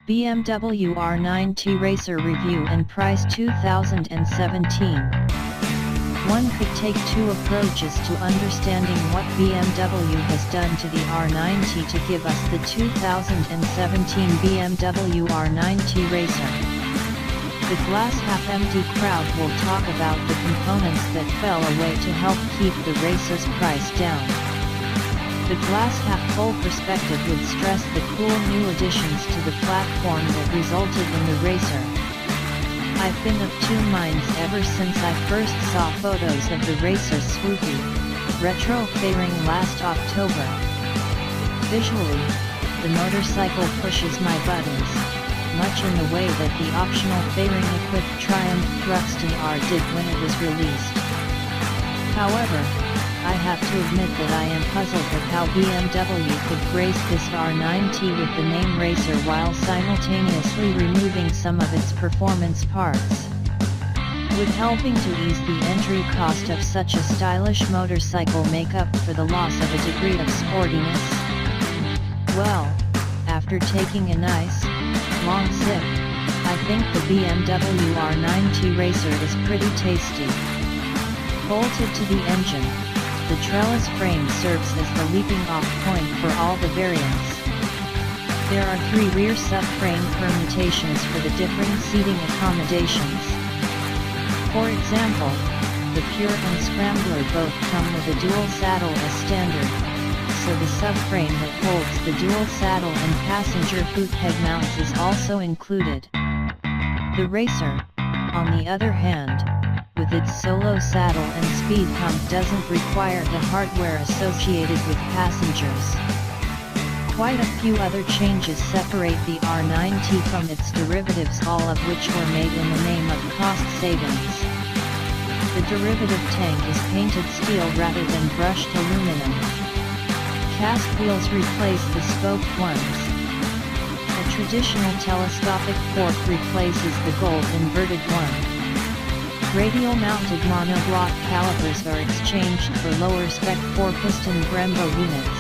BMW R nineT Racer Review and Price 2017. One could take two approaches to understanding what BMW has done to the R nineT to give us the 2017 BMW R nineT Racer. The glass-half-empty crowd will talk about the components that fell away to help keep the Racer's price down. The glass-half-full perspective would stress the cool new additions to the platform that resulted in the Racer. I've been of two minds ever since I first saw photos of the Racer's swoopy, retro fairing last October. Visually, the motorcycle pushes my buttons, much in the way that the optional fairing-equipped Triumph Thruxton R did when it was released. However, I have to admit that I am puzzled with how BMW could grace this R nineT with the name Racer while simultaneously removing some of its performance parts. Would helping to ease the entry cost of such a stylish motorcycle make up for the loss of a degree of sportiness? Well, after taking a nice, long sip, I think the BMW R nineT Racer is pretty tasty. Bolted to the engine, the trellis frame serves as the leaping-off point for all the variants. There are three rear subframe permutations for the differing seating accommodations. For example, the Pure and Scrambler both come with a dual saddle as standard, so the subframe that holds the dual saddle and passenger hoot head mounts is also included. The Racer, on the other hand, with its solo saddle and speed pump doesn't require the hardware associated with passengers. Quite a few other changes separate the R nineT from its derivatives, all of which were made in the name of cost savings. The derivative tank is painted steel rather than brushed aluminum. Cast wheels replace the spoked ones. A traditional telescopic fork replaces the gold inverted one. Radial-mounted monoblock calipers are exchanged for lower-spec 4-piston Brembo units.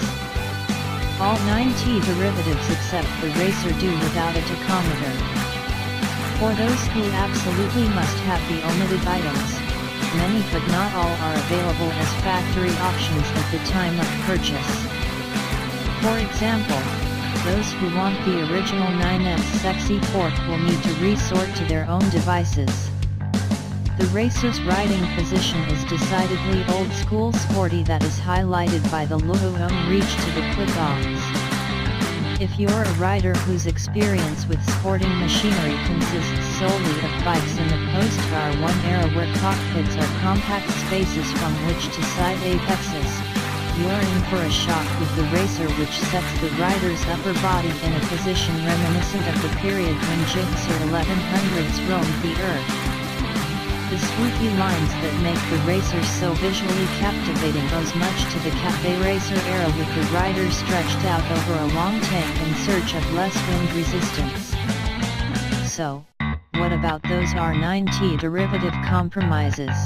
All nineT derivatives except the Racer do without a tachometer. For those who absolutely must have the omitted items, many but not all are available as factory options at the time of purchase. For example, those who want the original nineT sexy fork will need to resort to their own devices. The Racer's riding position is decidedly old-school sporty that is highlighted by the long reach to the clip-ons. If you're a rider whose experience with sporting machinery consists solely of bikes in the post-Car 1 era where cockpits are compact spaces from which to side apexes, you're in for a shock with the Racer, which sets the rider's upper body in a position reminiscent of the period when Giggs or 1100s roamed the earth. The swoopy lines that make the Racer so visually captivating owes much to the Café Racer era, with the rider stretched out over a long tank in search of less wind resistance. So, what about those R nineT derivative compromises?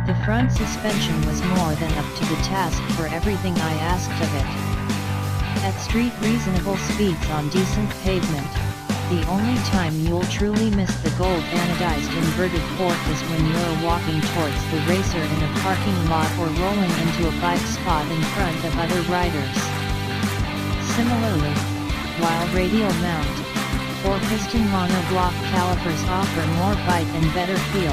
The front suspension was more than up to the task for everything I asked of it. At street reasonable speeds on decent pavement, the only time you'll truly miss the gold anodized inverted fork is when you're walking towards the Racer in a parking lot or rolling into a bike spot in front of other riders. Similarly, while radial mount, 4-piston monoblock calipers offer more bite and better feel,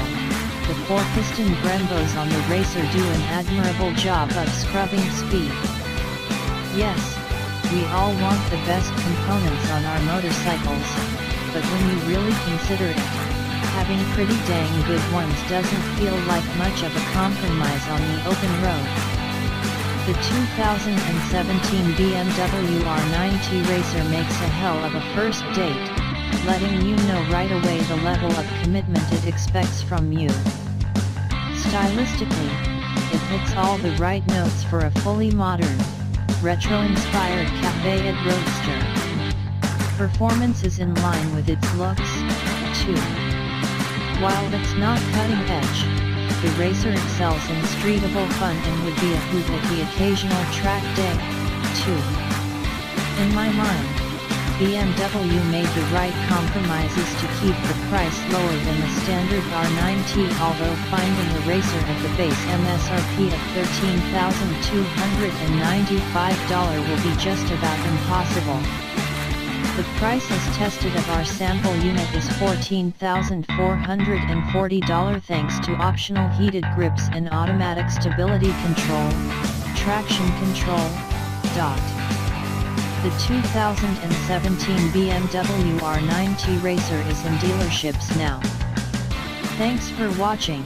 the 4-piston Brembos on the Racer do an admirable job of scrubbing speed. Yes, we all want the best components on our motorcycles, but when you really consider it, having pretty dang good ones doesn't feel like much of a compromise on the open road. The 2017 BMW R nineT Racer makes a hell of a first date, letting you know right away the level of commitment it expects from you. Stylistically, it hits all the right notes for a fully modern, retro-inspired café-ed roadster. Performance is in line with its looks, too. While it's not cutting edge, the Racer excels in streetable fun and would be a hoot at the occasional track day, too. In my mind, BMW made the right compromises to keep the price lower than the standard R9T, although finding a racer at the base MSRP of $13,295 will be just about impossible. The price as tested of our sample unit is $14,440 thanks to optional heated grips and automatic stability control, traction control. The 2017 BMW R9T Racer is in dealerships now. Thanks for watching.